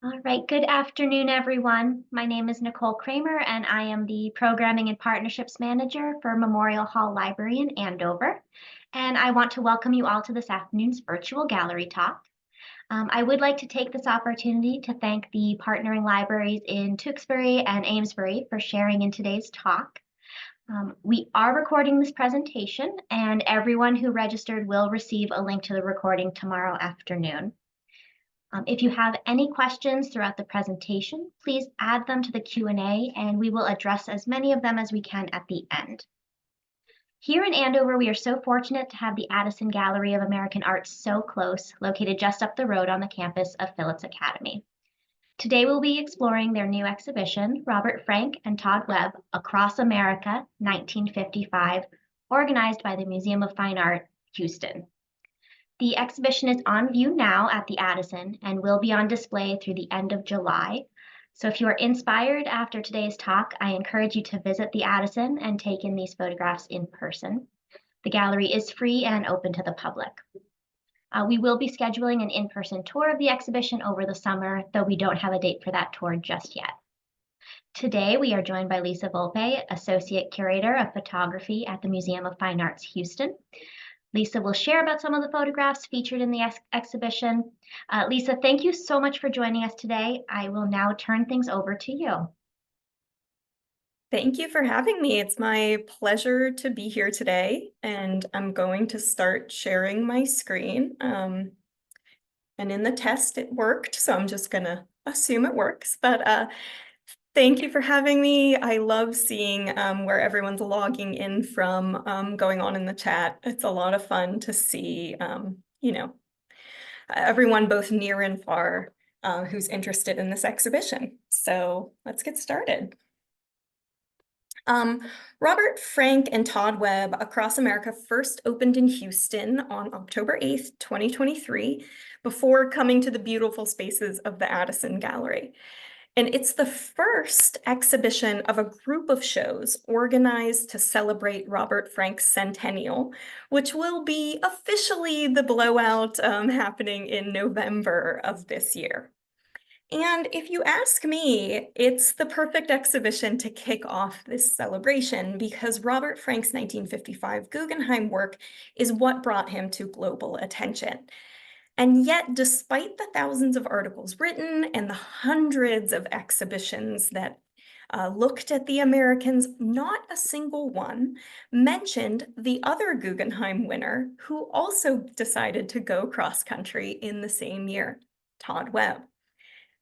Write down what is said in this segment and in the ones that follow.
All right, good afternoon, everyone. My name is Nicole Kramer, and I am the Programming and Partnerships Manager for Memorial Hall Library in Andover. And I want to welcome you all to this afternoon's virtual gallery talk. I would like to take this opportunity to thank the partnering libraries in Tewksbury and Amesbury for sharing in today's talk. We are recording this presentation, and everyone who registered will receive a link to the recording tomorrow afternoon. If you have any questions throughout the presentation, please add them to the Q&A and we will address as many of them as we can at the end. Here in Andover, we are so fortunate to have the Addison Gallery of American Art so close, located just up the road on the campus of Phillips Academy. Today we'll be exploring their new exhibition, Robert Frank and Todd Webb, Across America, 1955, organized by the Museum of Fine Art, Houston. The exhibition is on view now at the Addison and will be on display through the end of July. So if you are inspired after today's talk, I encourage you to visit the Addison and take in these photographs in person. The gallery is free and open to the public. We will be scheduling an in-person tour of the exhibition over the summer, though we don't have a date for that tour just yet. Today, we are joined by Lisa Volpe, Associate Curator of Photography at the Museum of Fine Arts, Houston. Lisa will share about some of the photographs featured in the exhibition. Lisa, thank you so much for joining us today. I will now turn things over to you. Thank you for having me. It's my pleasure to be here today, and I'm going to start sharing my screen. And in the test, it worked, so I'm just gonna assume it works. But thank you for having me. I love seeing where everyone's logging in from, going on in the chat. It's a lot of fun to see, everyone both near and far who's interested in this exhibition. So let's get started. Robert Frank and Todd Webb Across America first opened in Houston on October 8th, 2023, before coming to the beautiful spaces of the Addison Gallery. And it's the first exhibition of a group of shows organized to celebrate Robert Frank's centennial, which will be officially the blowout happening in November of this year. And if you ask me, it's the perfect exhibition to kick off this celebration because Robert Frank's 1955 Guggenheim work is what brought him to global attention. And yet, despite the thousands of articles written and the hundreds of exhibitions that looked at the Americans, not a single one mentioned the other Guggenheim winner who also decided to go cross-country in the same year, Todd Webb.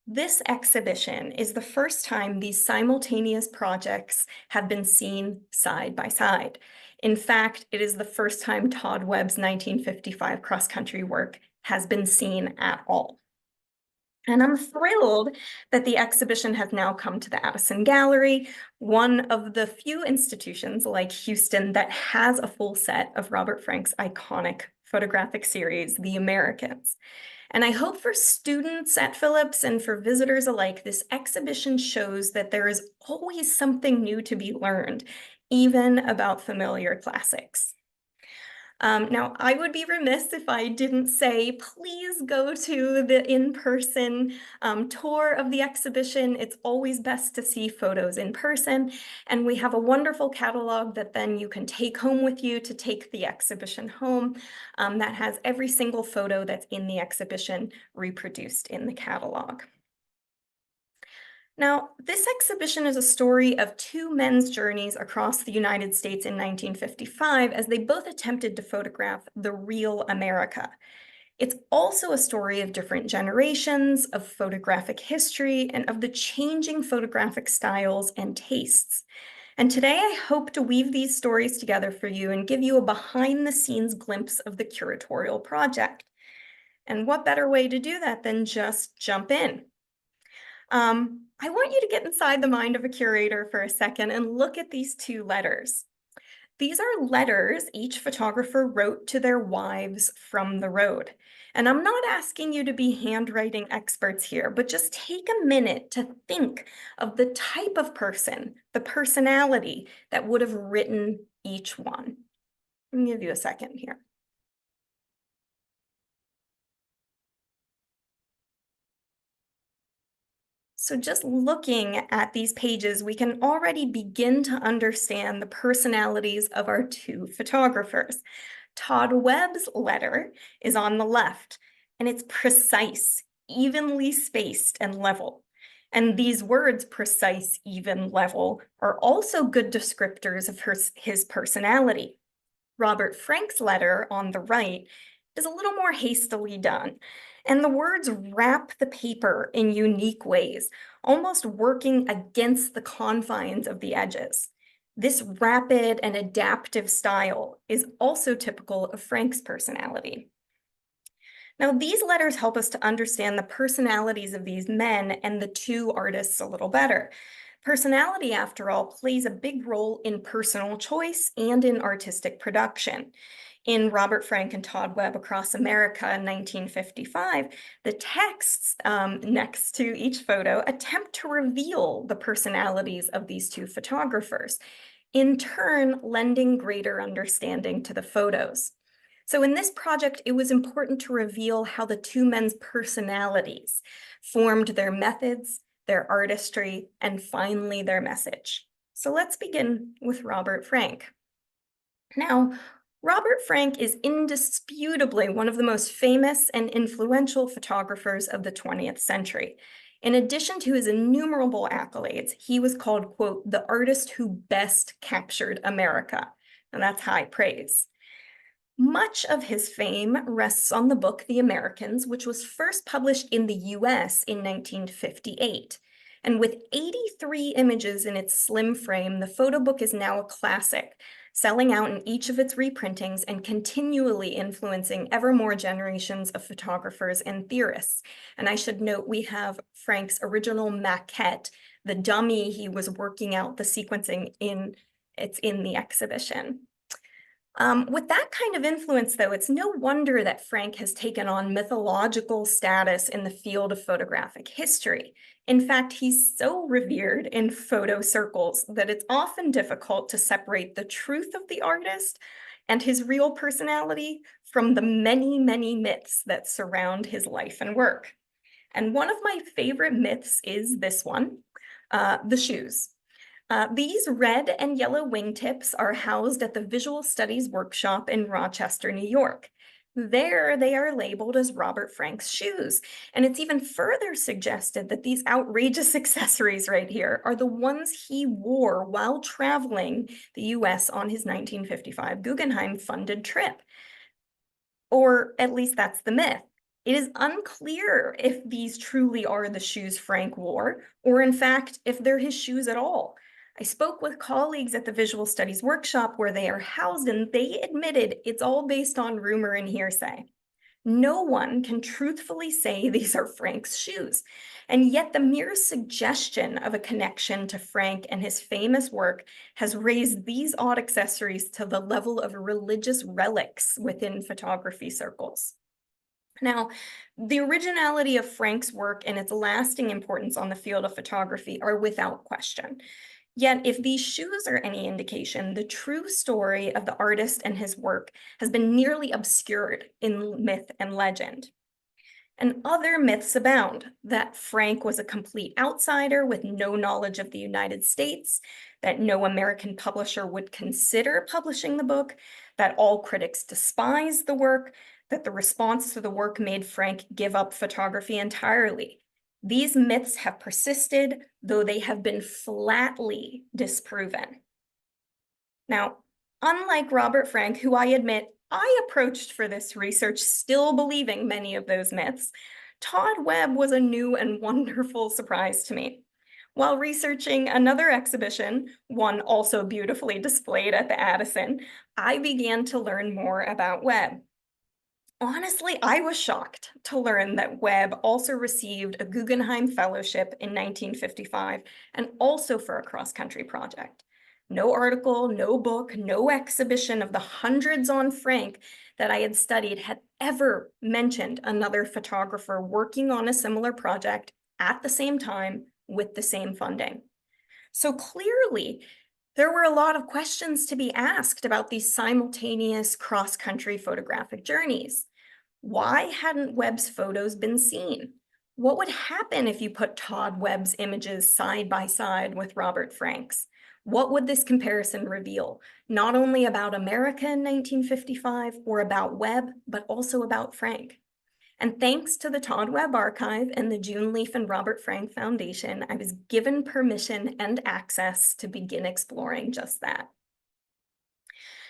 This exhibition is the first time these simultaneous projects have been seen side by side. In fact, it is the first time Todd Webb's 1955 cross-country work has been seen at all. And I'm thrilled that the exhibition has now come to the Addison Gallery, one of the few institutions like Houston that has a full set of Robert Frank's iconic photographic series, The Americans. And I hope for students at Phillips and for visitors alike, this exhibition shows that there is always something new to be learned, even about familiar classics. Now, I would be remiss if I didn't say, please go to the in-person tour of the exhibition. It's always best to see photos in person. And we have a wonderful catalog that then you can take home with you to take the exhibition home that has every single photo that's in the exhibition reproduced in the catalog. Now, this exhibition is a story of two men's journeys across the United States in 1955 as they both attempted to photograph the real America. It's also a story of different generations, of photographic history, and of the changing photographic styles and tastes. And today I hope to weave these stories together for you and give you a behind-the-scenes glimpse of the curatorial project. And what better way to do that than just jump in? I want you to get inside the mind of a curator for a second and look at these two letters. These are letters each photographer wrote to their wives from the road. And I'm not asking you to be handwriting experts here, but just take a minute to think of the type of person, the personality that would have written each one. Let me give you a second here. So just looking at these pages, we can already begin to understand the personalities of our two photographers. Todd Webb's letter is on the left, and it's precise, evenly spaced, and level. And these words, precise, even, level, are also good descriptors of his personality. Robert Frank's letter on the right is a little more hastily done, and the words wrap the paper in unique ways, almost working against the confines of the edges. This rapid and adaptive style is also typical of Frank's personality. Now, these letters help us to understand the personalities of these men and the two artists a little better. Personality, after all, plays a big role in personal choice and in artistic production. In Robert Frank and Todd Webb Across America in 1955, the texts next to each photo attempt to reveal the personalities of these two photographers, in turn lending greater understanding to the photos. So in this project, it was important to reveal how the two men's personalities formed their methods, their artistry, and finally their message. So let's begin with Robert Frank. Now, Robert Frank is indisputably one of the most famous and influential photographers of the 20th century. In addition to his innumerable accolades, he was called, quote, the artist who best captured America. And that's high praise. Much of his fame rests on the book The Americans, which was first published in the US in 1958. And with 83 images in its slim frame, the photo book is now a classic, selling out in each of its reprintings and continually influencing ever more generations of photographers and theorists. And I should note, we have Frank's original maquette, the dummy he was working out the sequencing in, it's in the exhibition. With that kind of influence, though, it's no wonder that Frank has taken on mythological status in the field of photographic history. In fact, he's so revered in photo circles that it's often difficult to separate the truth of the artist and his real personality from the many, many myths that surround his life and work. And one of my favorite myths is this one, the shoes. These red and yellow wingtips are housed at the Visual Studies Workshop in Rochester, New York. There, they are labeled as Robert Frank's shoes, and it's even further suggested that these outrageous accessories right here are the ones he wore while traveling the US on his 1955 Guggenheim-funded trip. Or at least that's the myth. It is unclear if these truly are the shoes Frank wore, or in fact, if they're his shoes at all. I spoke with colleagues at the Visual Studies Workshop where they are housed, and they admitted it's all based on rumor and hearsay. No one can truthfully say these are Frank's shoes, and yet the mere suggestion of a connection to Frank and his famous work has raised these odd accessories to the level of religious relics within photography circles. Now, the originality of Frank's work and its lasting importance on the field of photography are without question. Yet, if these shoes are any indication, the true story of the artist and his work has been nearly obscured in myth and legend. And other myths abound, that Frank was a complete outsider with no knowledge of the United States, that no American publisher would consider publishing the book, that all critics despised the work, that the response to the work made Frank give up photography entirely. These myths have persisted, though they have been flatly disproven. Now, unlike Robert Frank, who I admit I approached for this research still believing many of those myths, Todd Webb was a new and wonderful surprise to me. While researching another exhibition, one also beautifully displayed at the Addison, I began to learn more about Webb. Honestly, I was shocked to learn that Webb also received a Guggenheim Fellowship in 1955 and also for a cross-country project. No article, no book, no exhibition of the hundreds on Frank that I had studied had ever mentioned another photographer working on a similar project at the same time with the same funding. So clearly, there were a lot of questions to be asked about these simultaneous cross-country photographic journeys. Why hadn't Webb's photos been seen? What would happen if you put Todd Webb's images side by side with Robert Frank's? What would this comparison reveal? Not only about America in 1955 or about Webb, but also about Frank. And thanks to the Todd Webb Archive and the June Leaf and Robert Frank Foundation, I was given permission and access to begin exploring just that.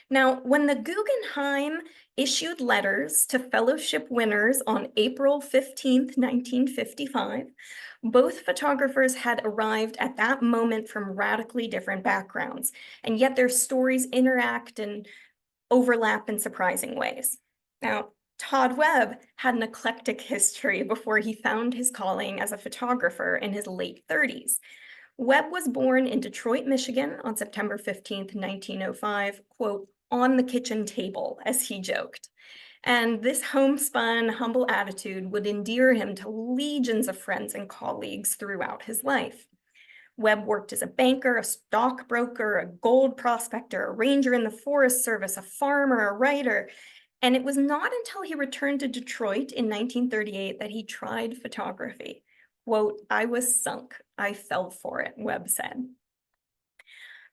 Now, when the Guggenheim issued letters to fellowship winners on April 15th, 1955, both photographers had arrived at that moment from radically different backgrounds, and yet their stories interact and overlap in surprising ways. Now, Todd Webb had an eclectic history before he found his calling as a photographer in his late 30s. Webb was born in Detroit, Michigan on September 15th, 1905, quote, on the kitchen table, as he joked. And this homespun, humble attitude would endear him to legions of friends and colleagues throughout his life. Webb worked as a banker, a stockbroker, a gold prospector, a ranger in the Forest Service, a farmer, a writer. And it was not until he returned to Detroit in 1938 that he tried photography. Quote, I was sunk. I fell for it, Webb said.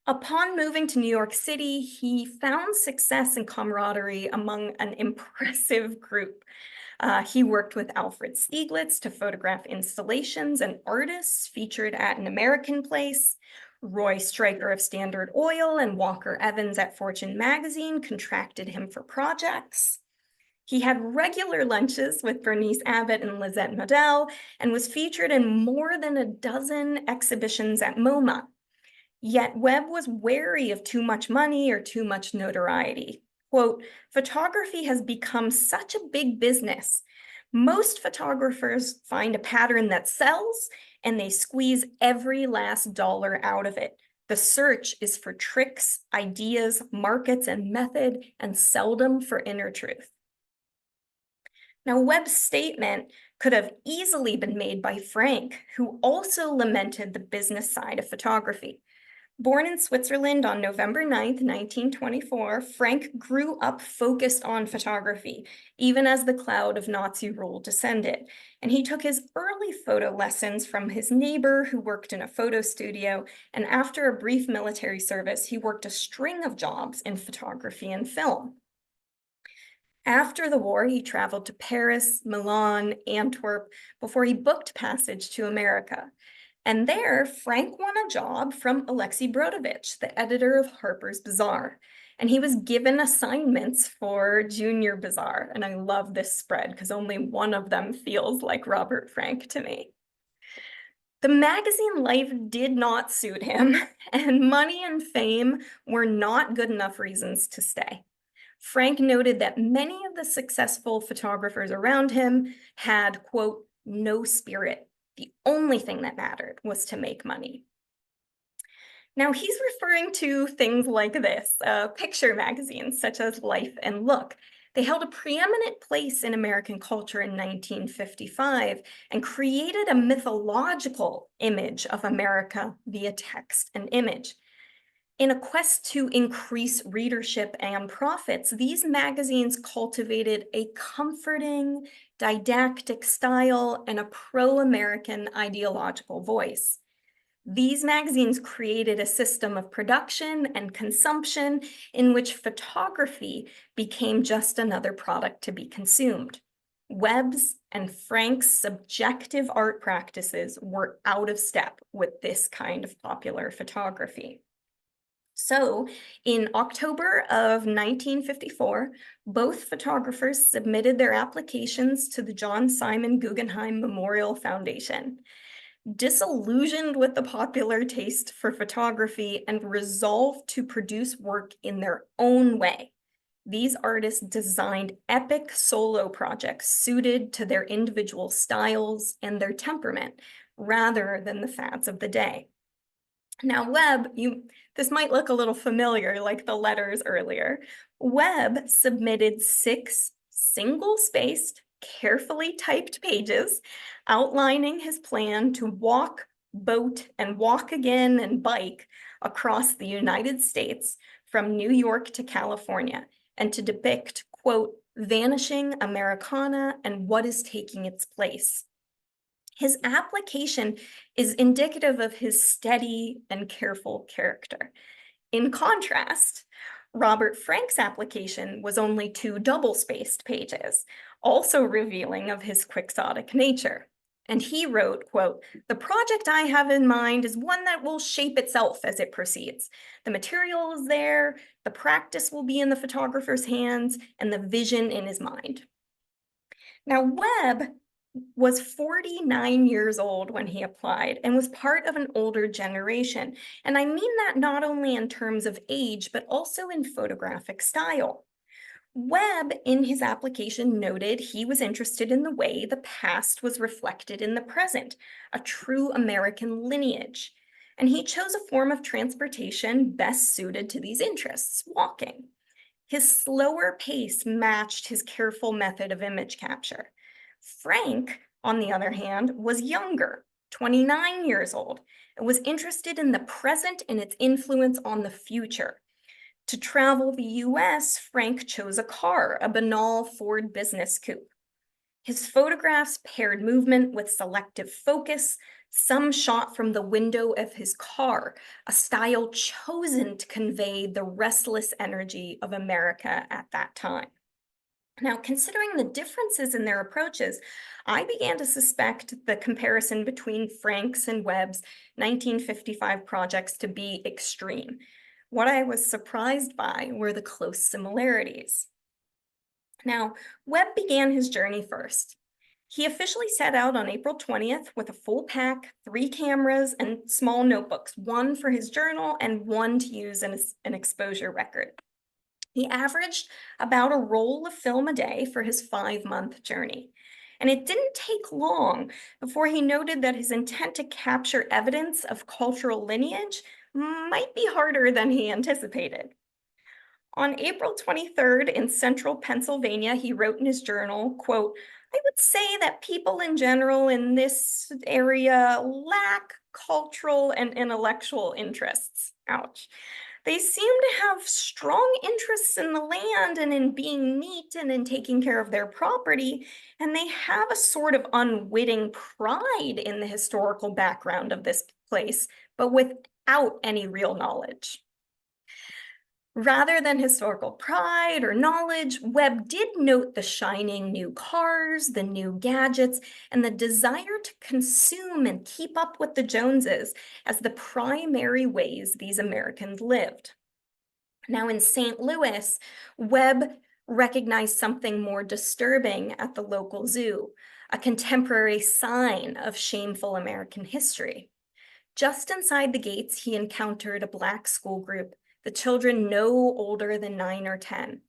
Upon moving to New York City, he found success and camaraderie among an impressive group. He worked with Alfred Stieglitz to photograph installations and artists featured at An American Place. Roy Stryker of Standard Oil and Walker Evans at Fortune magazine contracted him for projects. He had regular lunches with Bernice Abbott and Lizette Modell and was featured in more than a dozen exhibitions at MoMA. Yet Webb was wary of too much money or too much notoriety. Quote, photography has become such a big business. Most photographers find a pattern that sells and they squeeze every last dollar out of it. The search is for tricks, ideas, markets, and method, and seldom for inner truth. Now, Webb's statement could have easily been made by Frank, who also lamented the business side of photography. Born in Switzerland on November 9th, 1924, Frank grew up focused on photography, even as the cloud of Nazi rule descended. And he took his early photo lessons from his neighbor who worked in a photo studio, and after a brief military service, he worked a string of jobs in photography and film. After the war, he traveled to Paris, Milan, Antwerp, before he booked passage to America. And there, Frank won a job from Alexei Brodovich, the editor of Harper's Bazaar. And he was given assignments for Junior Bazaar. And I love this spread because only one of them feels like Robert Frank to me. The magazine life did not suit him, and money and fame were not good enough reasons to stay. Frank noted that many of the successful photographers around him had, quote, no spirit. The only thing that mattered was to make money. Now he's referring to things like this, picture magazines such as Life and Look. They held a preeminent place in American culture in 1955 and created a mythological image of America via text and image. In a quest to increase readership and profits, these magazines cultivated a comforting, didactic style and a pro-American ideological voice. These magazines created a system of production and consumption in which photography became just another product to be consumed. Webb's and Frank's subjective art practices were out of step with this kind of popular photography. So in October of 1954, both photographers submitted their applications to the John Simon Guggenheim Memorial Foundation. Disillusioned with the popular taste for photography and resolved to produce work in their own way, these artists designed epic solo projects suited to their individual styles and their temperament, rather than the fads of the day. Now, Webb, this might look a little familiar, like the letters earlier. Webb submitted 6 single-spaced, carefully typed pages outlining his plan to walk, boat, and walk again and bike across the United States from New York to California, and to depict, quote, vanishing Americana and what is taking its place. His application is indicative of his steady and careful character. In contrast, Robert Frank's application was only 2 double-spaced pages, also revealing of his quixotic nature. And he wrote, quote, "The project I have in mind is one that will shape itself as it proceeds. The material is there, the practice will be in the photographer's hands, and the vision in his mind." Now, Webb was 49 years old when he applied and was part of an older generation. And I mean that not only in terms of age, but also in photographic style. Webb, in his application, noted he was interested in the way the past was reflected in the present, a true American lineage. And he chose a form of transportation best suited to these interests, walking. His slower pace matched his careful method of image capture. Frank, on the other hand, was younger, 29 years old, and was interested in the present and its influence on the future. To travel the US, Frank chose a car, a banal Ford business coupe. His photographs paired movement with selective focus, some shot from the window of his car, a style chosen to convey the restless energy of America at that time. Now, considering the differences in their approaches, I began to suspect the comparison between Frank's and Webb's 1955 projects to be extreme. What I was surprised by were the close similarities. Now, Webb began his journey first. He officially set out on April 20th with a full pack, 3 cameras, and small notebooks, one for his journal and one to use as an exposure record. He averaged about a roll of film a day for his 5-month journey. And it didn't take long before he noted that his intent to capture evidence of cultural lineage might be harder than he anticipated. On April 23rd in central Pennsylvania, he wrote in his journal, quote, "I would say that people in general in this area lack cultural and intellectual interests." Ouch. "They seem to have strong interests in the land and in being neat and in taking care of their property, and they have a sort of unwitting pride in the historical background of this place, but without any real knowledge." Rather than historical pride or knowledge, Webb did note the shining new cars, the new gadgets, and the desire to consume and keep up with the Joneses as the primary ways these Americans lived. Now, in St. Louis, Webb recognized something more disturbing at the local zoo, a contemporary sign of shameful American history. Just inside the gates, he encountered a Black school group, the children no older than 9 or 10.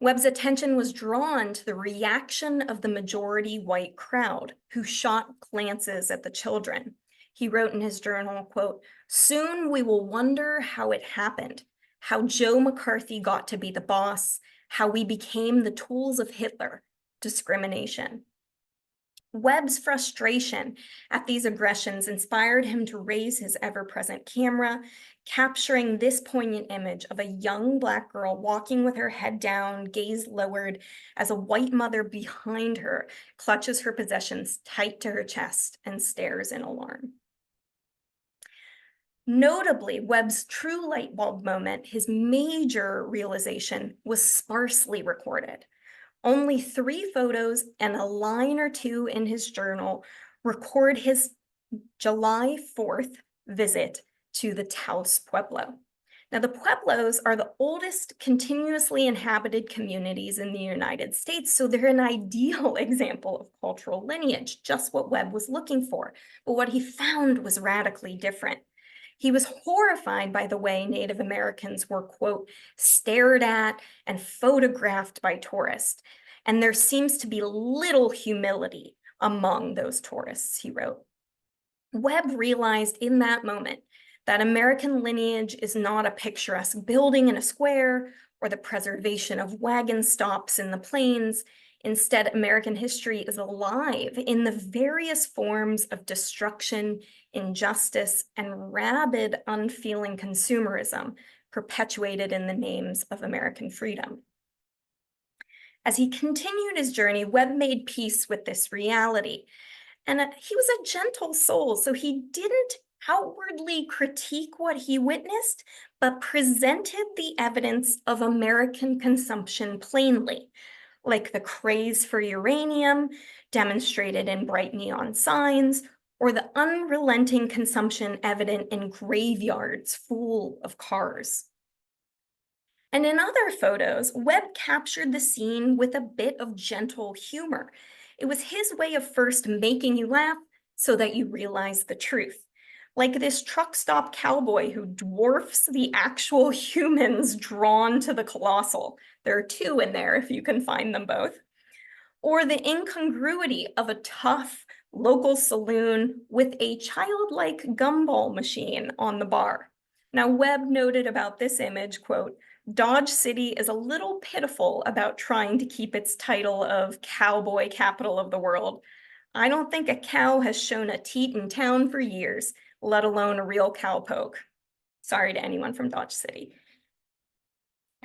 Webb's attention was drawn to the reaction of the majority white crowd, who shot glances at the children. He wrote in his journal, quote, "Soon we will wonder how it happened, how Joe McCarthy got to be the boss, how we became the tools of Hitler, discrimination." Webb's frustration at these aggressions inspired him to raise his ever-present camera, capturing this poignant image of a young Black girl walking with her head down, gaze lowered, as a white mother behind her clutches her possessions tight to her chest and stares in alarm. Notably, Webb's true light bulb moment, his major realization, was sparsely recorded. Only 3 photos and a line or 2 in his journal record his July 4th visit to the Taos Pueblo. Now, the Pueblos are the oldest continuously inhabited communities in the United States, so they're an ideal example of cultural lineage, just what Webb was looking for. But what he found was radically different. He was horrified by the way Native Americans were, quote, "stared at and photographed by tourists. And there seems to be little humility among those tourists," he wrote. Webb realized in that moment that American lineage is not a picturesque building in a square or the preservation of wagon stops in the plains. Instead, American history is alive in the various forms of destruction, injustice, and rabid, unfeeling consumerism perpetuated in the names of American freedom. As he continued his journey, Webb made peace with this reality. And he was a gentle soul, so he didn't outwardly critique what he witnessed, but presented the evidence of American consumption plainly, like the craze for uranium demonstrated in bright neon signs, or the unrelenting consumption evident in graveyards full of cars. And in other photos, Webb captured the scene with a bit of gentle humor. It was his way of first making you laugh so that you realize the truth. Like this truck stop cowboy who dwarfs the actual humans drawn to the colossal. There are two in there if you can find them both. Or the incongruity of a tough local saloon with a childlike gumball machine on the bar. Now, Webb noted about this image, quote, Dodge City is a little pitiful about trying to keep its title of cowboy capital of the world. I don't think a cow has shown a teat in town for years, let alone a real cowpoke. Sorry to anyone from Dodge City.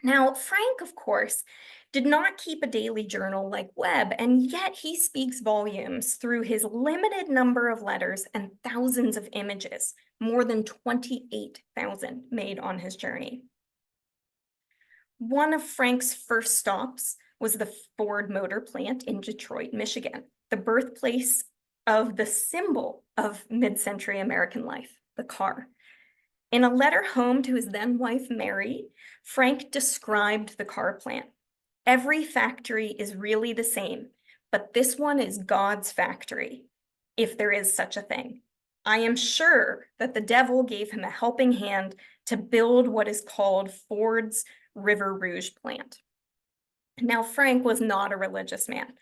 Now, Frank, of course, did not keep a daily journal like Webb, and yet he speaks volumes through his limited number of letters and thousands of images, more than 28,000 made on his journey. One of Frank's first stops was the Ford Motor Plant in Detroit, Michigan, the birthplace of the symbol of mid-century American life, the car. In a letter home to his then wife, Mary, Frank described the car plant. Every factory is really the same, but this one is God's factory, if there is such a thing. I am sure that the devil gave him a helping hand to build what is called Ford's River Rouge plant. Now, Frank was not a religious man,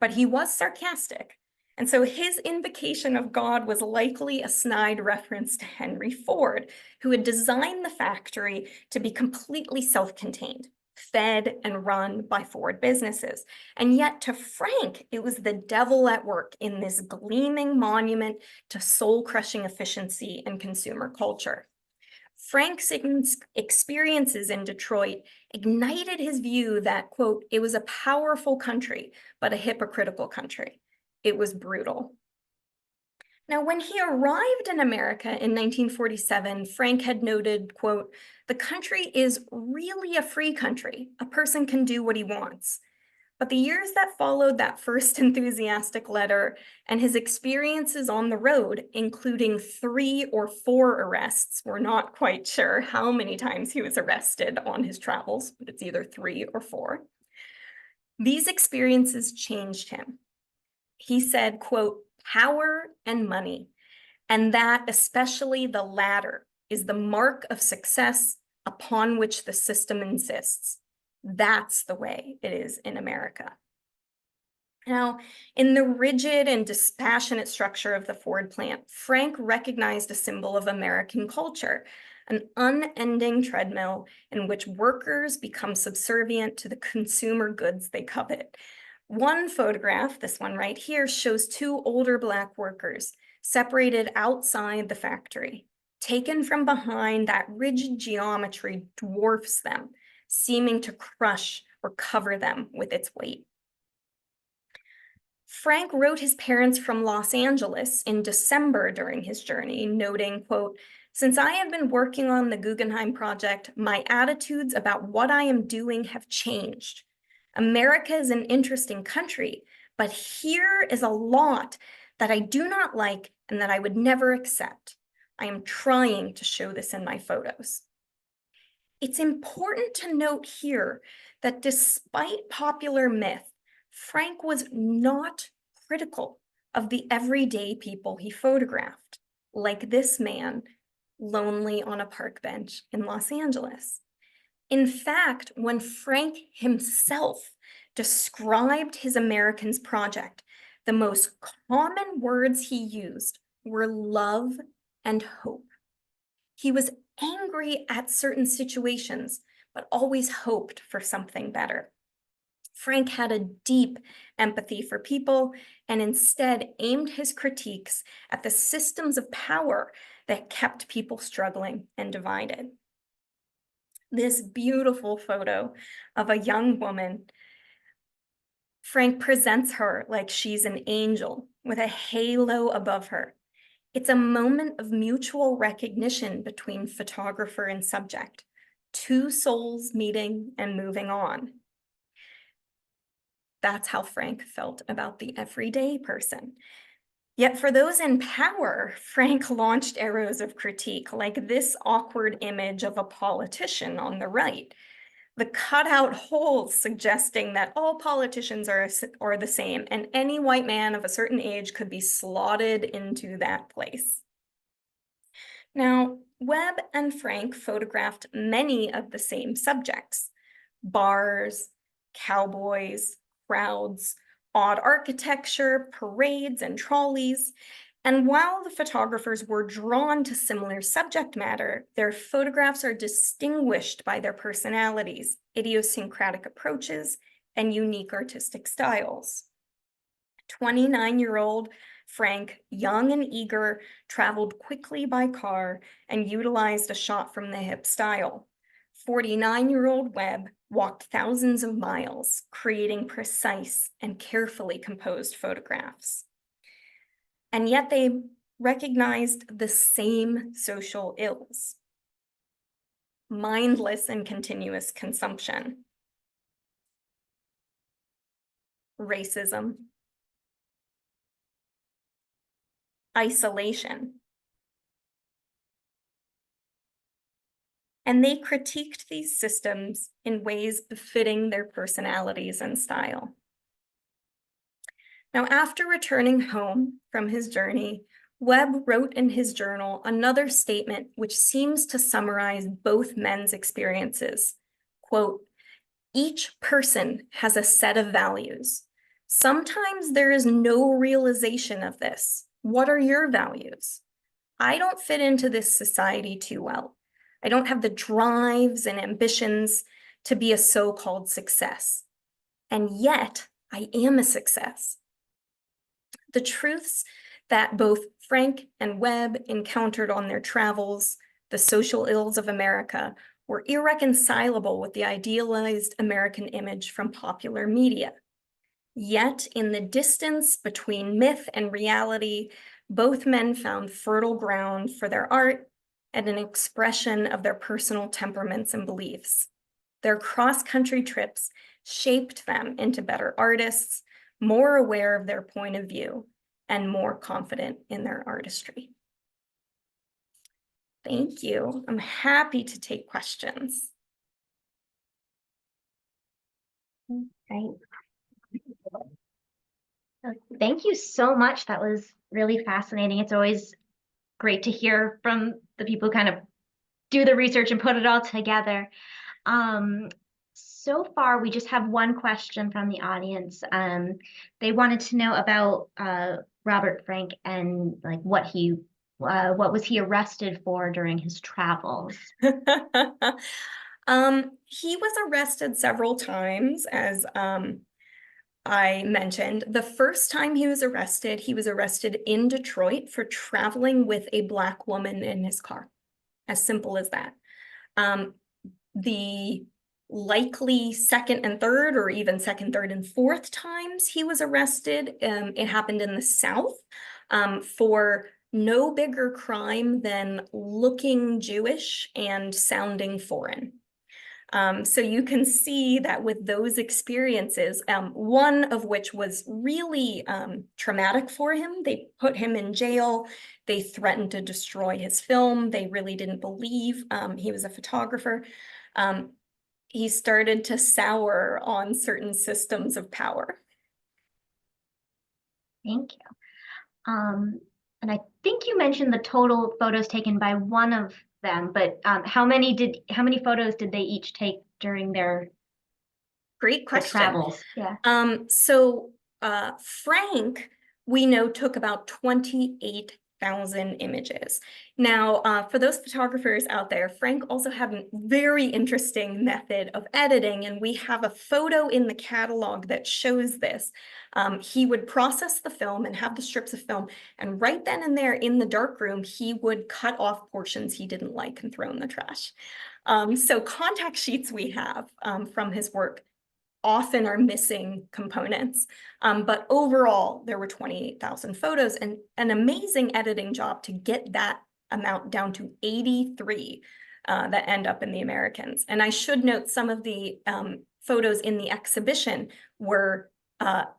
but he was sarcastic. And so his invocation of God was likely a snide reference to Henry Ford, who had designed the factory to be completely self-contained, fed and run by Ford businesses. And yet to Frank, it was the devil at work in this gleaming monument to soul-crushing efficiency and consumer culture. Frank's experiences in Detroit ignited his view that, quote, it was a powerful country, but a hypocritical country. It was brutal. Now, when he arrived in America in 1947, Frank had noted, quote, the country is really a free country. A person can do what he wants. But the years that followed that first enthusiastic letter and his experiences on the road, including 3 or 4 arrests, we're not quite sure how many times he was arrested on his travels, but it's either 3 or 4. These experiences changed him. He said, quote, power and money, and that especially the latter is the mark of success upon which the system insists. That's the way it is in America. Now, in the rigid and dispassionate structure of the Ford plant, Frank recognized a symbol of American culture, an unending treadmill in which workers become subservient to the consumer goods they covet. One photograph, this one right here, shows 2 older Black workers separated outside the factory. Taken from behind, that rigid geometry dwarfs them, seeming to crush or cover them with its weight. Frank wrote his parents from Los Angeles in December during his journey, noting, quote, since I have been working on the Guggenheim project, my attitudes about what I am doing have changed. America is an interesting country, but here is a lot that I do not like and that I would never accept. I am trying to show this in my photos. It's important to note here that despite popular myth, Frank was not critical of the everyday people he photographed, like this man lonely on a park bench in Los Angeles. In fact, when Frank himself described his Americans project, the most common words he used were love and hope. He was angry at certain situations, but always hoped for something better. Frank had a deep empathy for people and instead aimed his critiques at the systems of power that kept people struggling and divided. This beautiful photo of a young woman, Frank presents her like she's an angel, with a halo above her. It's a moment of mutual recognition between photographer and subject, two souls meeting and moving on. That's how Frank felt about the everyday person. Yet for those in power, Frank launched arrows of critique, like this awkward image of a politician on the right. The cutout holes suggesting that all politicians are the same, and any white man of a certain age could be slotted into that place. Now, Webb and Frank photographed many of the same subjects: bars, cowboys, crowds, odd architecture, parades, and trolleys. And while the photographers were drawn to similar subject matter, their photographs are distinguished by their personalities, idiosyncratic approaches, and unique artistic styles. 29-year-old Frank, young and eager, traveled quickly by car and utilized a shot from the hip style. 49-year-old Webb walked thousands of miles, creating precise and carefully composed photographs. And yet they recognized the same social ills: mindless and continuous consumption, racism, isolation. And they critiqued these systems in ways befitting their personalities and style. Now, after returning home from his journey, Webb wrote in his journal another statement which seems to summarize both men's experiences. Quote, "Each person has a set of values. Sometimes there is no realization of this. What are your values? I don't fit into this society too well. I don't have the drives and ambitions to be a so-called success. And yet, I am a success." The truths that both Frank and Webb encountered on their travels, the social ills of America, were irreconcilable with the idealized American image from popular media. Yet, in the distance between myth and reality, both men found fertile ground for their art and an expression of their personal temperaments and beliefs. Their cross-country trips shaped them into better artists, more aware of their point of view, and more confident in their artistry. Thank you. I'm happy to take questions. Great. Thank you so much. That was really fascinating. It's always great to hear from the people who kind of do the research and put it all together. So far, we just have one question from the audience. They wanted to know about Robert Frank and like what was he arrested for during his travels? He was arrested several times, as I mentioned. The first time he was arrested in Detroit for traveling with a Black woman in his car. As simple as that. The likely second and third, or even second, third, and fourth times he was arrested, it happened in the South for no bigger crime than looking Jewish and sounding foreign. So you can see that with those experiences, one of which was really traumatic for him. They put him in jail. They threatened to destroy his film. They really didn't believe he was a photographer. He started to sour on certain systems of power. Thank you. And I think you mentioned the total photos taken by one of them, but how many photos did they each take during their Great question. Travels? Yeah. Frank, we know, took about 28,000 images. Now, for those photographers out there, Frank also had a very interesting method of editing, and we have a photo in the catalog that shows this. He would process the film and have the strips of film, and right then and there in the darkroom, he would cut off portions he didn't like and throw in the trash. So contact sheets we have from his work often are missing components. But overall, there were 28,000 photos, and an amazing editing job to get that amount down to 83 that end up in the Americans. And I should note some of the photos in the exhibition were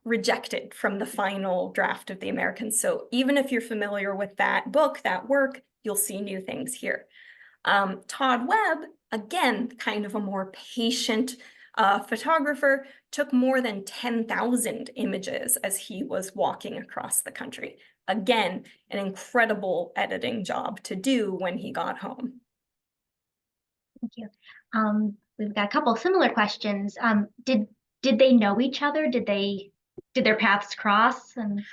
rejected from the final draft of the Americans. So even if you're familiar with that book, that work, you'll see new things here. Todd Webb, again, kind of a more patient photographer, took more than 10,000 images as he was walking across the country. Again, an incredible editing job to do when he got home. Thank you. We've got a couple similar questions. Did they know each other? Did their paths cross? And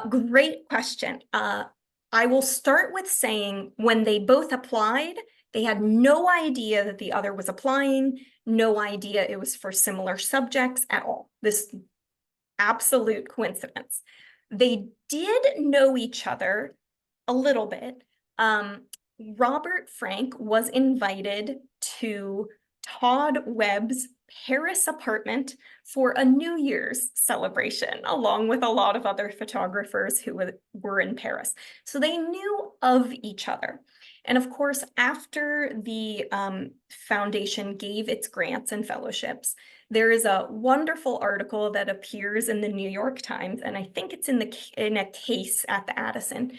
great question. I will start with saying when they both applied, they had no idea that the other was applying, no idea it was for similar subjects at all. This absolute coincidence. They did know each other a little bit. Robert Frank was invited to Todd Webb's Paris apartment for a New Year's celebration, along with a lot of other photographers who were in Paris. So they knew of each other. And of course, after the foundation gave its grants and fellowships, there is a wonderful article that appears in the New York Times, and I think it's in a case at the Addison,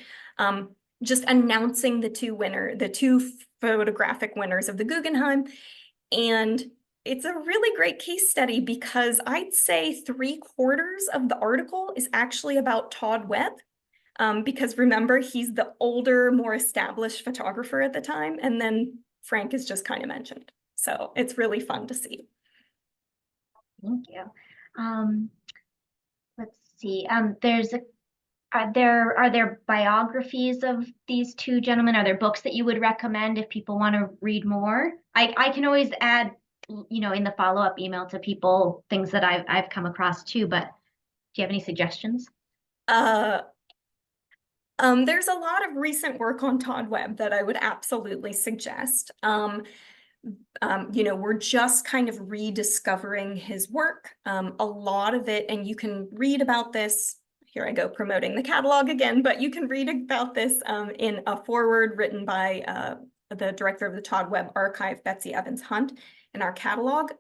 just announcing the two photographic winners of the Guggenheim. And it's a really great case study because I'd say 3/4 of the article is actually about Todd Webb. Because remember, he's the older, more established photographer at the time, and then Frank is just kind of mentioned. So it's really fun to see. thank you. Let's see. Are there biographies of these two gentlemen? Are there books that you would recommend if people want to read more? I can always add, in the follow-up email to people things that I've come across too. But do you have any suggestions? There's a lot of recent work on Todd Webb that I would absolutely suggest. We're just kind of rediscovering his work. A lot of it, and you can read about this. Here I go promoting the catalog again, but you can read about this in a foreword written by the director of the Todd Webb Archive, Betsy Evans Hunt, in our catalog.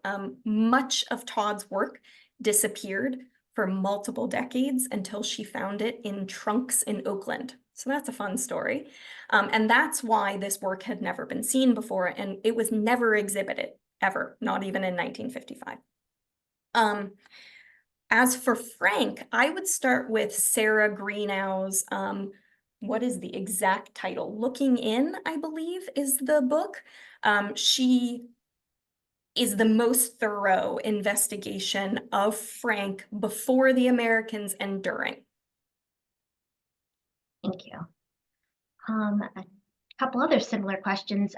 Much of Todd's work disappeared for multiple decades until she found it in trunks in Oakland. So that's a fun story. And that's why this work had never been seen before, and it was never exhibited, ever, not even in 1955. As for Frank, I would start with Sarah Greenow's, what is the exact title? Looking In, I believe, is the book. She is the most thorough investigation of Frank before the Americans and during. Thank you. A couple other similar questions.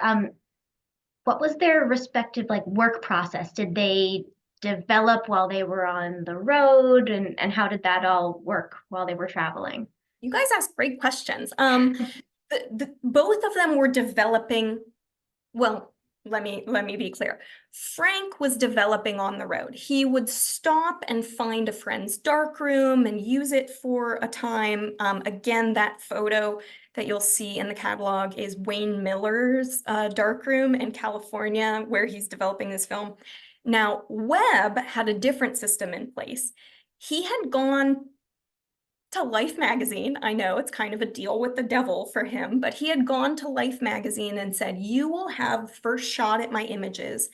What was their respective work process? Did they develop while they were on the road, and how did that all work while they were traveling? You guys ask great questions. Both of them were developing, well, let me be clear. Frank was developing on the road. He would stop and find a friend's darkroom and use it for a time. Again, that photo that you'll see in the catalog is Wayne Miller's darkroom in California, where he's developing this film. Now, Webb had a different system in place. He had gone to Life magazine. I know it's kind of a deal with the devil for him, but he had gone to Life magazine and said, you will have first shot at my images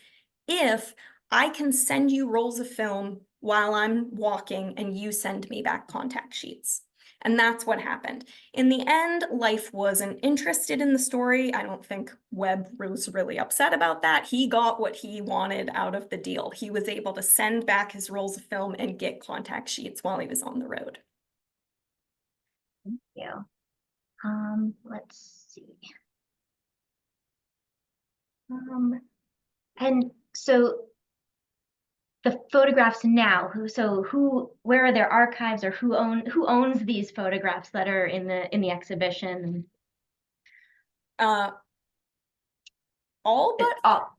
if I can send you rolls of film while I'm walking and you send me back contact sheets. And that's what happened. In the end, Life wasn't interested in the story. I don't think Webb was really upset about that. He got what he wanted out of the deal. He was able to send back his rolls of film and get contact sheets while he was on the road. Thank you. Let's see. And so the photographs now, where are their archives, or who owns these photographs that are in the exhibition? all but All.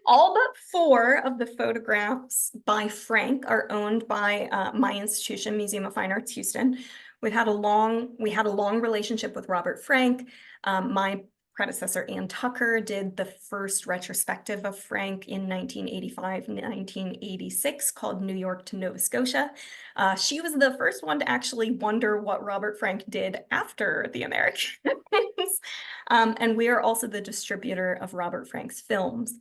all but 4 of the photographs by Frank are owned by my institution, Museum of Fine Arts Houston. We had a long relationship with Robert Frank. My predecessor, Ann Tucker, did the first retrospective of Frank in 1985, 1986, called New York to Nova Scotia. She was the first one to actually wonder what Robert Frank did after the Americans. And we are also the distributor of Robert Frank's films.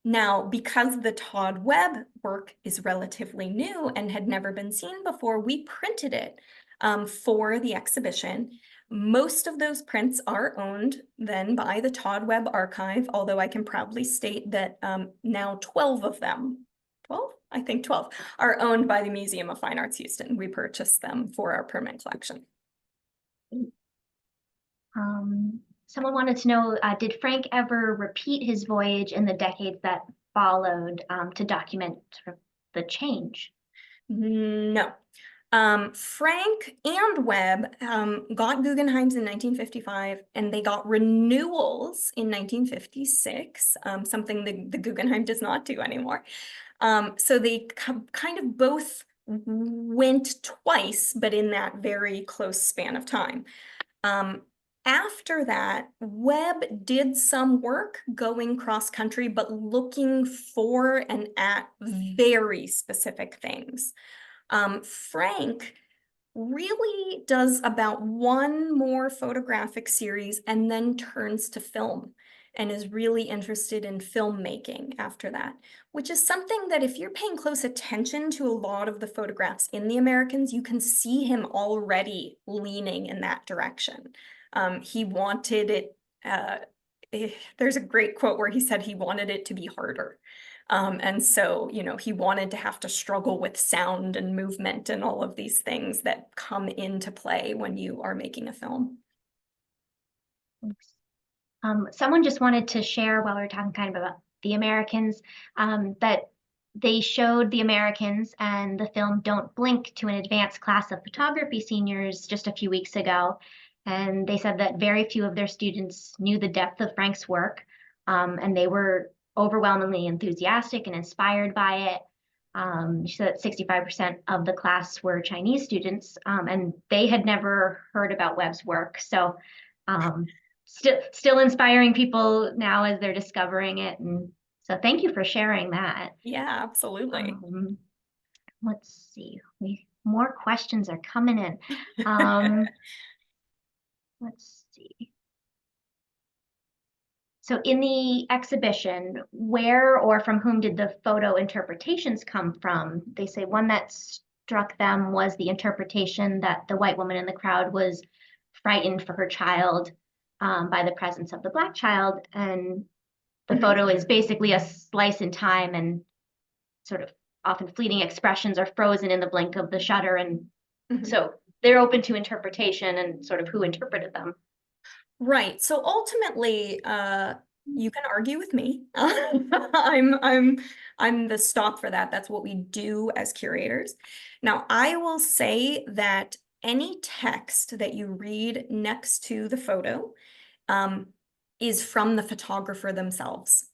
Now, because the Todd Webb work is relatively new and had never been seen before, we printed it for the exhibition. Most of those prints are owned then by the Todd Webb Archive, although I can proudly state that now 12 of them, 12? I think 12, are owned by the Museum of Fine Arts Houston. We purchased them for our permanent collection. Someone wanted to know, did Frank ever repeat his voyage in the decades that followed to document sort of the change? No. Frank and Webb got Guggenheims in 1955, and they got renewals in 1956, something the Guggenheim does not do anymore. So they kind of both went twice, but in that very close span of time. After that, Webb did some work going cross-country, but looking for and at very specific things. Frank really does about 1 more photographic series and then turns to film and is really interested in filmmaking after that, which is something that if you're paying close attention to a lot of the photographs in the Americans, you can see him already leaning in that direction. He wanted it, there's a great quote where he said he wanted it to be harder. And so, you know, he wanted to have to struggle with sound and movement and all of these things that come into play when you are making a film. Thanks. Someone just wanted to share while we were talking kind of about the Americans, that they showed the Americans and the film Don't Blink to an advanced class of photography seniors just a few weeks ago. And they said that very few of their students knew the depth of Frank's work, and they were overwhelmingly enthusiastic and inspired by it. She said that 65% of the class were Chinese students, and they had never heard about Webb's work. So still inspiring people now as they're discovering it. And so thank you for sharing that. Yeah, absolutely. Let's see, more questions are coming in. Let's see. So in the exhibition, where or from whom did the photo interpretations come from? They say one that struck them was the interpretation that the white woman in the crowd was frightened for her child by the presence of the Black child. And the photo is basically a slice in time, and sort of often fleeting expressions are frozen in the blink of the shutter. And so they're open to interpretation and sort of who interpreted them. Right. So ultimately, you can argue with me. I'm the stop for that. That's what we do as curators. Now, I will say that any text that you read next to the photo is from the photographer themselves.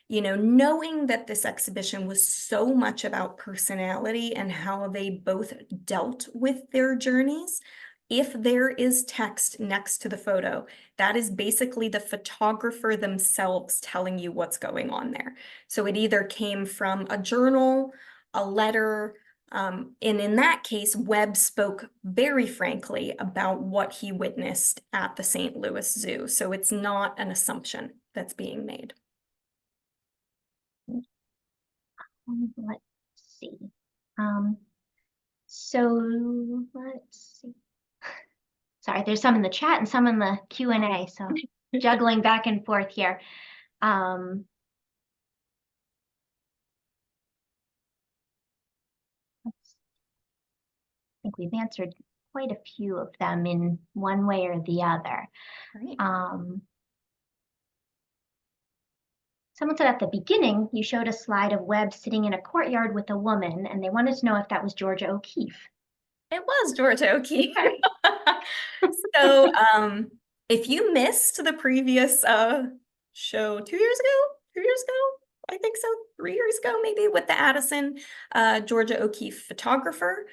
You know, knowing that this exhibition was so much about personality and how they both dealt with their journeys, if there is text next to the photo, that is basically the photographer themselves telling you what's going on there. So it either came from a journal, a letter, and in that case, Webb spoke very frankly about what he witnessed at the St. Louis Zoo. So it's not an assumption that's being made. Let's see. So let's see. Sorry, there's some in the chat and some in the Q&A, so juggling back and forth here. I think we've answered quite a few of them in one way or the other. Right. Someone said at the beginning, you showed a slide of Webb sitting in a courtyard with a woman, and they wanted to know if that was Georgia O'Keeffe. It was Georgia O'Keeffe. So if you missed the previous show 2 years ago, 3 years ago, I think so, 3 years ago, maybe, with the Addison Georgia O'Keeffe photographer,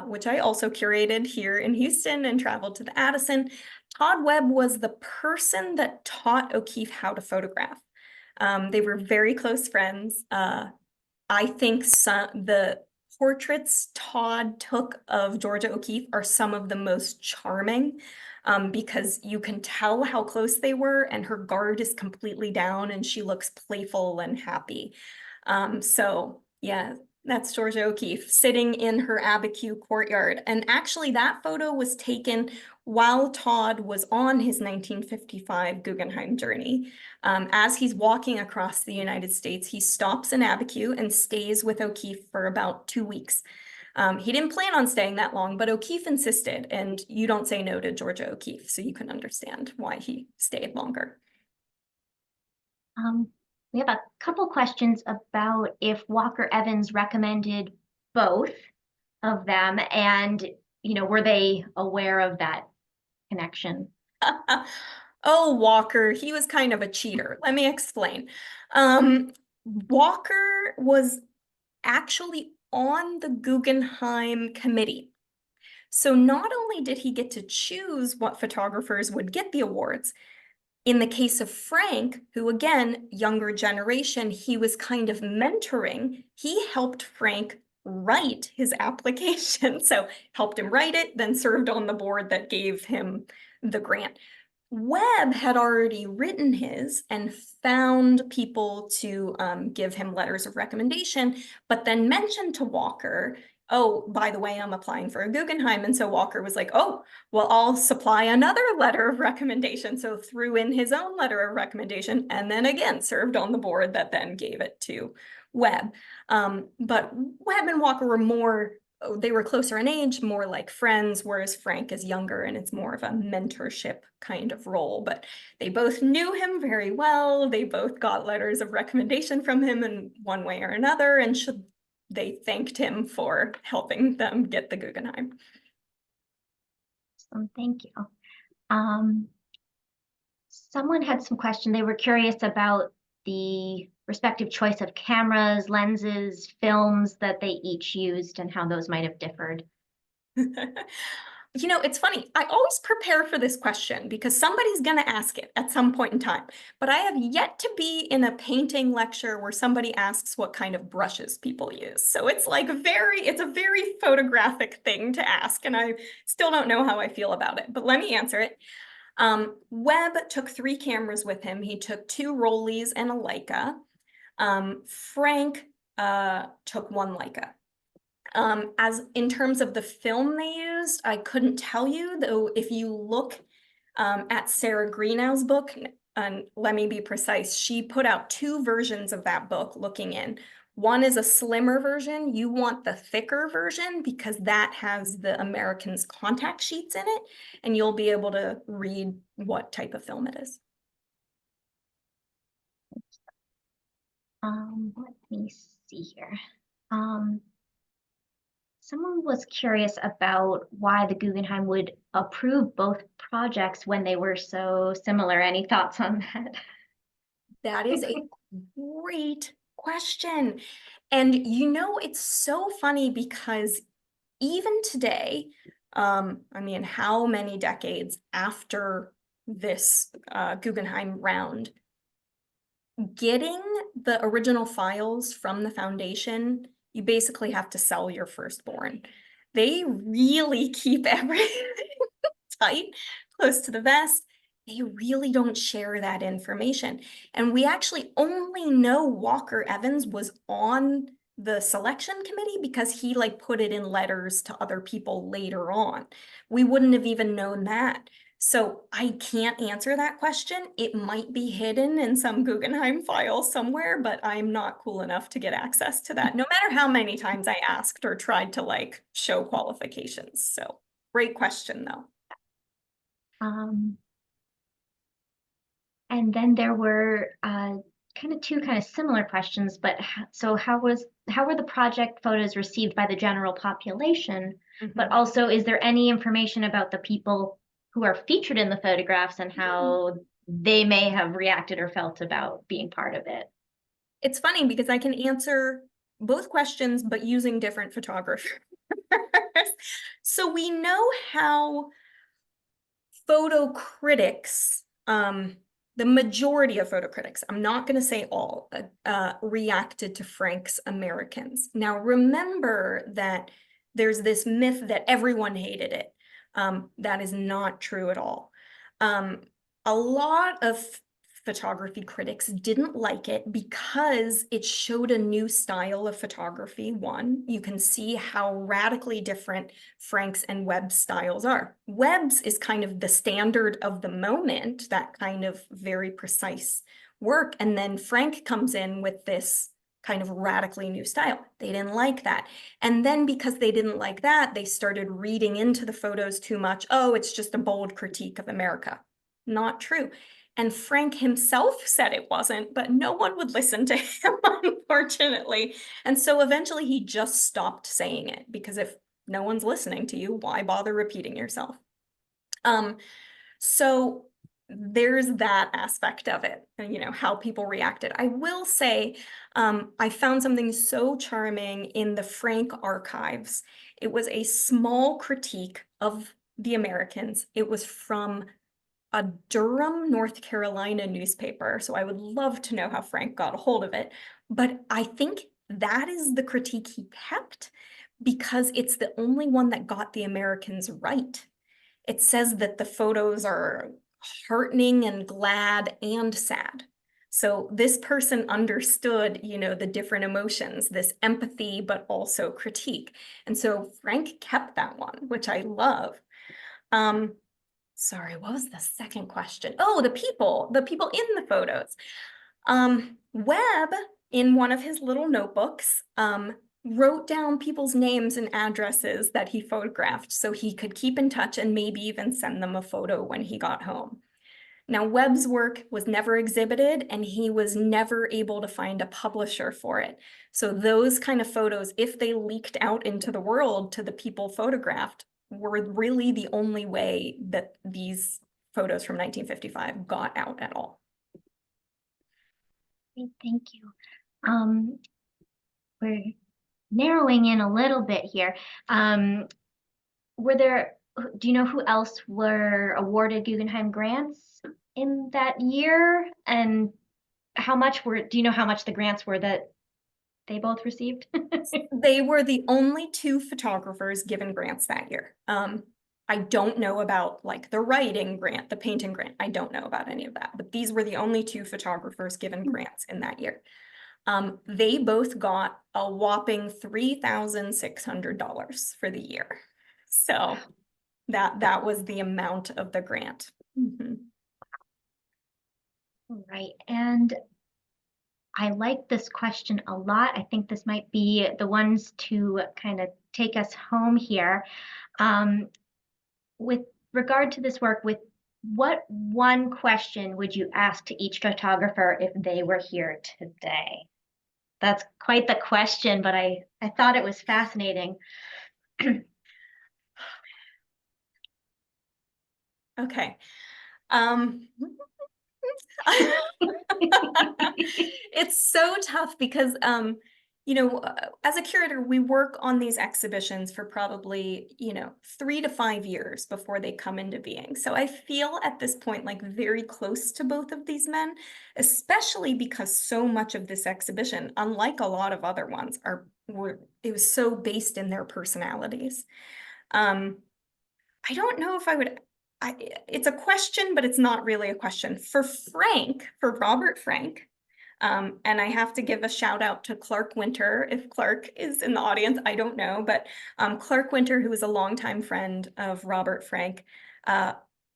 which I also curated here in Houston and traveled to the Addison. Todd Webb was the person that taught O'Keeffe how to photograph. They were very close friends. I think the portraits Todd took of Georgia O'Keeffe are some of the most charming, because you can tell how close they were, and her guard is completely down and she looks playful and happy. So yeah, that's Georgia O'Keeffe sitting in her Abiquiu courtyard. And actually that photo was taken while Todd was on his 1955 Guggenheim journey. As he's walking across the United States, he stops in Abiquiu and stays with O'Keeffe for about 2 weeks. He didn't plan on staying that long, but O'Keeffe insisted, and you don't say no to Georgia O'Keeffe, so you can understand why he stayed longer. We have a couple questions about if Walker Evans recommended both of them, and were they aware of that connection? Oh, Walker, he was kind of a cheater. Let me explain. Walker was actually on the Guggenheim committee. So not only did he get to choose what photographers would get the awards, in the case of Frank, who again, younger generation, he was kind of mentoring, he helped Frank write his application. So helped him write it, then served on the board that gave him the grant. Webb had already written his and found people to give him letters of recommendation, but then mentioned to Walker, oh, by the way, I'm applying for a Guggenheim. And so Walker was like, oh, well, I'll supply another letter of recommendation. So threw in his own letter of recommendation and then again served on the board that then gave it to Webb. But Webb and Walker were they were closer in age, more like friends, whereas Frank is younger and it's more of a mentorship kind of role. But they both knew him very well. They both got letters of recommendation from him in one way or another, and they thanked him for helping them get the Guggenheim. Thank you. Someone had some question. They were curious about the respective choice of cameras, lenses, films that they each used and how those might have differed. It's funny. I always prepare for this question because somebody's going to ask it at some point in time. But I have yet to be in a painting lecture where somebody asks what kind of brushes people use. So it's like it's a very photographic thing to ask. And I still don't know how I feel about it. But let me answer it. Webb took 3 cameras with him. He took 2 Rolleis and a Leica. Frank took 1 Leica. As in terms of the film they used, I couldn't tell you, though if you look at Sarah Greenow's book, and let me be precise, she put out 2 versions of that book looking in. One is a slimmer version. You want the thicker version because that has the American's contact sheets in it, and you'll be able to read what type of film it is. Let me see here. Someone was curious about why the Guggenheim would approve both projects when they were so similar. Any thoughts on that? That is a great question. And it's so funny because even today, I mean, how many decades after this Guggenheim round, getting the original files from the foundation, you basically have to sell your firstborn. They really keep everything tight, close to the vest. They really don't share that information. And we actually only know Walker Evans was on the selection committee because he put it in letters to other people later on. We wouldn't have even known that. So I can't answer that question. It might be hidden in some Guggenheim file somewhere, but I'm not cool enough to get access to that, no matter how many times I asked or tried to show qualifications. So great question though. And then there were kind of 2 kind of similar questions, but so how were the project photos received by the general population? But also, is there any information about the people who are featured in the photographs and how they may have reacted or felt about being part of it. It's funny because I can answer both questions, but using different photographers. So we know how photo critics, the majority of photo critics, I'm not going to say all, reacted to Frank's Americans. Now, remember that there's this myth that everyone hated it. That is not true at all. A lot of photography critics didn't like it because it showed a new style of photography. One, you can see how radically different Frank's and Webb's styles are. Webb's is kind of the standard of the moment, that kind of very precise work. And then Frank comes in with this kind of radically new style. They didn't like that. And then because they didn't like that, they started reading into the photos too much. Oh, it's just a bold critique of America. Not true. And Frank himself said it wasn't, but no one would listen to him, unfortunately. And so eventually he just stopped saying it, because if no one's listening to you, why bother repeating yourself? So there's that aspect of it, and how people reacted. I will say, I found something so charming in the Frank archives. It was a small critique of the Americans. It was from a Durham, North Carolina newspaper. So I would love to know how Frank got a hold of it. But I think that is the critique he kept, because it's the only one that got the Americans right. It says that the photos are heartening and glad and sad. So this person understood, the different emotions, this empathy, but also critique. And so Frank kept that one, which I love. Sorry, what was the second question? Oh, the people in the photos. Webb, in one of his little notebooks, wrote down people's names and addresses that he photographed so he could keep in touch and maybe even send them a photo when he got home. Now, Webb's work was never exhibited, and he was never able to find a publisher for it. So those kind of photos, if they leaked out into the world to the people photographed, were really the only way that these photos from 1955 got out at all. Thank you. We're narrowing in a little bit here. Do you know who else were awarded Guggenheim grants in that year? And do you know how much the grants were that they both received? They were the only two photographers given grants that year. I don't know about like the writing grant, the painting grant. I don't know about any of that, but these were the only two photographers given grants in that year. They both got a whopping $3,600 for the year. So that was the amount of the grant. Mm-hmm. Right. And I like this question a lot. I think this might be the ones to kind of take us home here. With regard to this work, what one question would you ask to each photographer if they were here today? That's quite the question, but I thought it was fascinating. Okay. It's so tough because, as a curator, we work on these exhibitions for probably, 3 to 5 years before they come into being. So I feel at this point like very close to both of these men, especially because so much of this exhibition, unlike a lot of other ones, it was so based in their personalities. I don't know if I would. It's a question, but it's not really a question. For Robert Frank, and I have to give a shout out to Clark Winter, if Clark is in the audience, I don't know, but Clark Winter, who is a longtime friend of Robert Frank,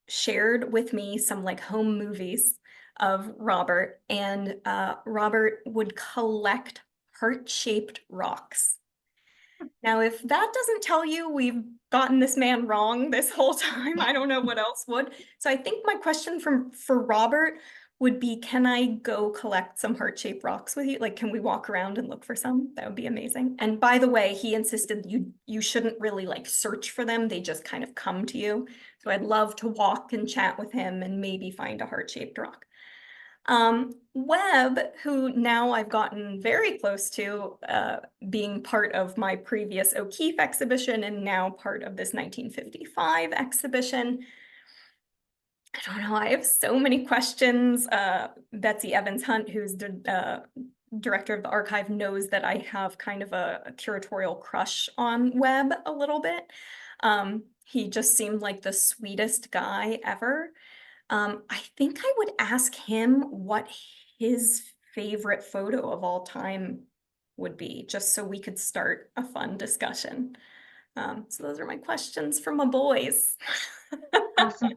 shared with me some like home movies of Robert, and Robert would collect heart-shaped rocks. Now, if that doesn't tell you we've gotten this man wrong this whole time, I don't know what else would. So I think my question for Robert would be, can I go collect some heart-shaped rocks with you? Like, can we walk around and look for some? That would be amazing. And by the way, he insisted you shouldn't really like search for them. They just kind of come to you. So I'd love to walk and chat with him and maybe find a heart-shaped rock. Webb, who now I've gotten very close to, being part of my previous O'Keeffe exhibition and now part of this 1955 exhibition. I don't know, I have so many questions. Betsy Evans Hunt, who's the director of the archive, knows that I have kind of a curatorial crush on Webb a little bit. He just seemed like the sweetest guy ever. I think I would ask him what his favorite photo of all time would be, just so we could start a fun discussion. So those are my questions for my boys. Awesome.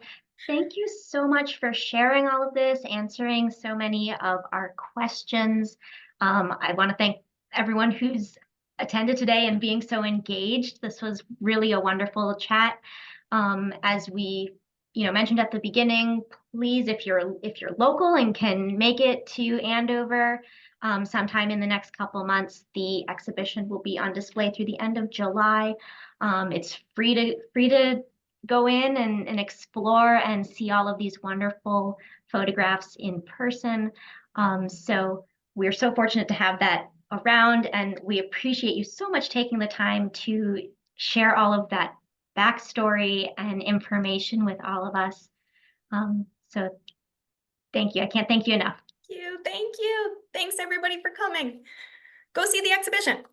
Thank you so much for sharing all of this, answering so many of our questions. I want to thank everyone who's attended today and being so engaged. This was really a wonderful chat. As we, mentioned at the beginning, please, if you're local and can make it to Andover, sometime in the next couple months, the exhibition will be on display through the end of July. It's free to go in and explore and see all of these wonderful photographs in person. So we're so fortunate to have that around, and we appreciate you so much taking the time to share all of that backstory and information with all of us. So thank you. I can't thank you enough. Thank you. Thank you. Thanks everybody for coming. Go see the exhibition.